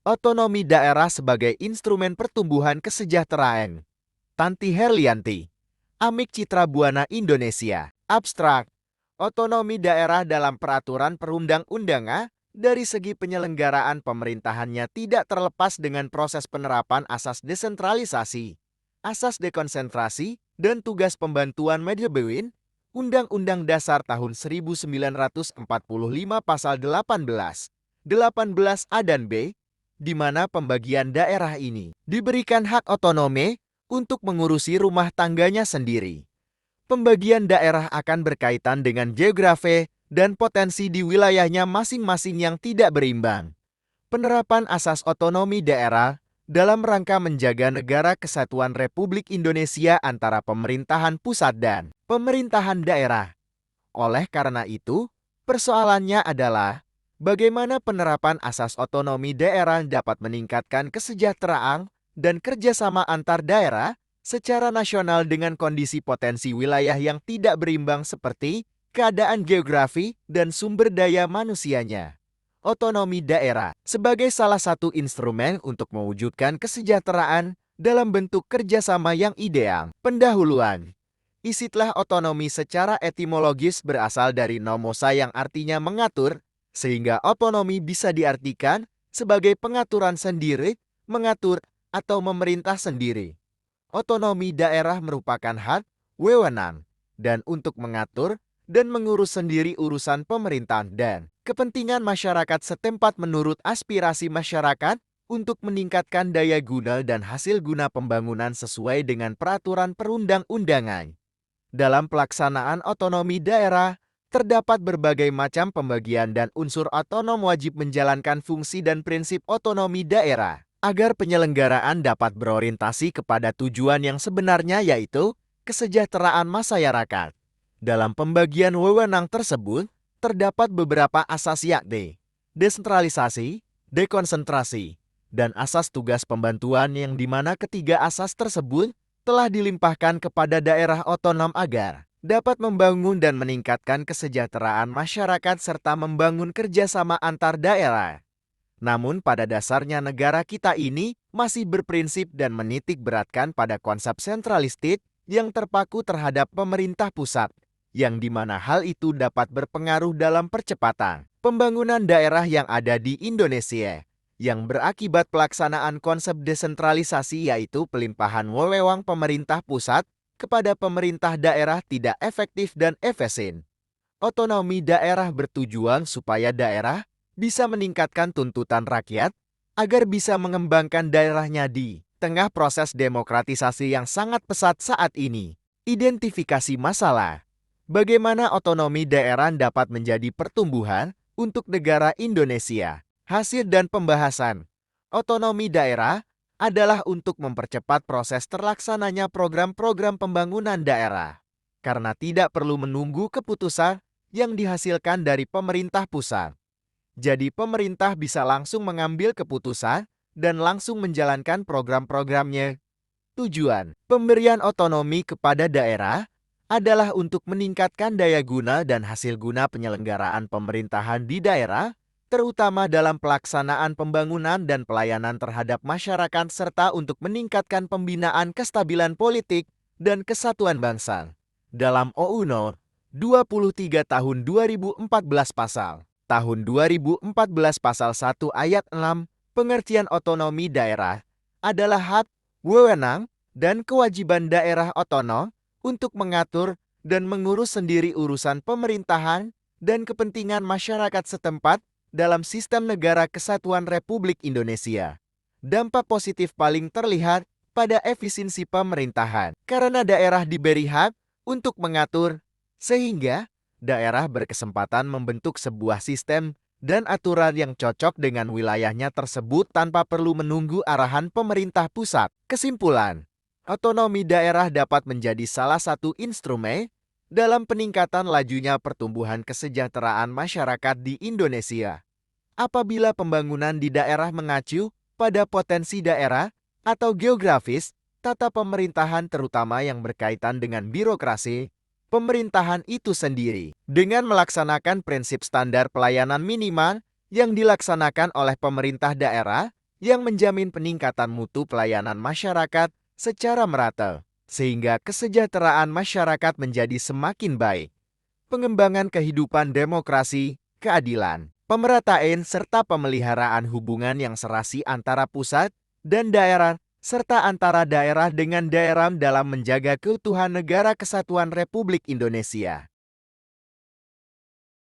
Otonomi daerah sebagai instrumen pertumbuhan kesejahteraan. Tanti Herlianti, Amik Citra Buana Indonesia. Abstrak. Otonomi daerah dalam peraturan perundang-undangan dari segi penyelenggaraan pemerintahannya tidak terlepas dengan proses penerapan asas desentralisasi, asas dekonsentrasi, dan tugas pembantuan manajemen. Undang-Undang Dasar tahun 1945 pasal 18 A dan B, di mana pembagian daerah ini diberikan hak otonomi untuk mengurusi rumah tangganya sendiri. Pembagian daerah akan berkaitan dengan geografi dan potensi di wilayahnya masing-masing yang tidak berimbang. Penerapan asas otonomi daerah dalam rangka menjaga negara kesatuan Republik Indonesia antara pemerintahan pusat dan pemerintahan daerah. Oleh karena itu, persoalannya adalah bagaimana penerapan asas otonomi daerah dapat meningkatkan kesejahteraan dan kerjasama antar daerah secara nasional dengan kondisi potensi wilayah yang tidak berimbang seperti keadaan geografi dan sumber daya manusianya. Otonomi daerah sebagai salah satu instrumen untuk mewujudkan kesejahteraan dalam bentuk kerjasama yang ideal. Pendahuluan. Istilah otonomi secara etimologis berasal dari nomosa yang artinya mengatur, sehingga otonomi bisa diartikan sebagai pengaturan sendiri, mengatur, atau memerintah sendiri. Otonomi daerah merupakan hak, wewenang, dan untuk mengatur dan mengurus sendiri urusan pemerintahan dan kepentingan masyarakat setempat menurut aspirasi masyarakat untuk meningkatkan daya guna dan hasil guna pembangunan sesuai dengan peraturan perundang-undangan. Dalam pelaksanaan otonomi daerah, terdapat berbagai macam pembagian dan unsur otonom wajib menjalankan fungsi dan prinsip otonomi daerah agar penyelenggaraan dapat berorientasi kepada tujuan yang sebenarnya yaitu kesejahteraan masyarakat. Dalam pembagian wewenang tersebut, terdapat beberapa asas yakni desentralisasi, dekonsentrasi, dan asas tugas pembantuan yang dimana ketiga asas tersebut telah dilimpahkan kepada daerah otonom agar dapat membangun dan meningkatkan kesejahteraan masyarakat serta membangun kerjasama antar daerah. Namun pada dasarnya negara kita ini masih berprinsip dan menitik beratkan pada konsep sentralistik yang terpaku terhadap pemerintah pusat, yang dimana hal itu dapat berpengaruh dalam percepatan pembangunan daerah yang ada di Indonesia, yang berakibat pelaksanaan konsep desentralisasi yaitu pelimpahan wewenang pemerintah pusat kepada pemerintah daerah tidak efektif dan efisien. Otonomi daerah bertujuan supaya daerah bisa meningkatkan tuntutan rakyat agar bisa mengembangkan daerahnya di tengah proses demokratisasi yang sangat pesat saat ini. Identifikasi masalah. Bagaimana otonomi daerah dapat menjadi pertumbuhan untuk negara Indonesia? Hasil dan pembahasan. Otonomi daerah adalah untuk mempercepat proses terlaksananya program-program pembangunan daerah, karena tidak perlu menunggu keputusan yang dihasilkan dari pemerintah pusat. Jadi pemerintah bisa langsung mengambil keputusan dan langsung menjalankan program-programnya. Tujuan pemberian otonomi kepada daerah adalah untuk meningkatkan daya guna dan hasil guna penyelenggaraan pemerintahan di daerah, terutama dalam pelaksanaan pembangunan dan pelayanan terhadap masyarakat serta untuk meningkatkan pembinaan kestabilan politik dan kesatuan bangsa. Dalam OU No. 23 tahun 2014 tahun 2014 pasal 1 ayat 6, pengertian otonomi daerah adalah hak, wewenang, dan kewajiban daerah otonom untuk mengatur dan mengurus sendiri urusan pemerintahan dan kepentingan masyarakat setempat dalam sistem negara kesatuan Republik Indonesia. Dampak positif paling terlihat pada efisiensi pemerintahan karena daerah diberi hak untuk mengatur, sehingga daerah berkesempatan membentuk sebuah sistem dan aturan yang cocok dengan wilayahnya tersebut tanpa perlu menunggu arahan pemerintah pusat. Kesimpulan, otonomi daerah dapat menjadi salah satu instrumen dalam peningkatan lajunya pertumbuhan kesejahteraan masyarakat di Indonesia. Apabila pembangunan di daerah mengacu pada potensi daerah atau geografis, tata pemerintahan terutama yang berkaitan dengan birokrasi, pemerintahan itu sendiri, dengan melaksanakan prinsip standar pelayanan minimal yang dilaksanakan oleh pemerintah daerah, yang menjamin peningkatan mutu pelayanan masyarakat secara merata, sehingga kesejahteraan masyarakat menjadi semakin baik. Pengembangan kehidupan demokrasi, keadilan, pemerataan serta pemeliharaan hubungan yang serasi antara pusat dan daerah, serta antara daerah dengan daerah dalam menjaga keutuhan Negara Kesatuan Republik Indonesia.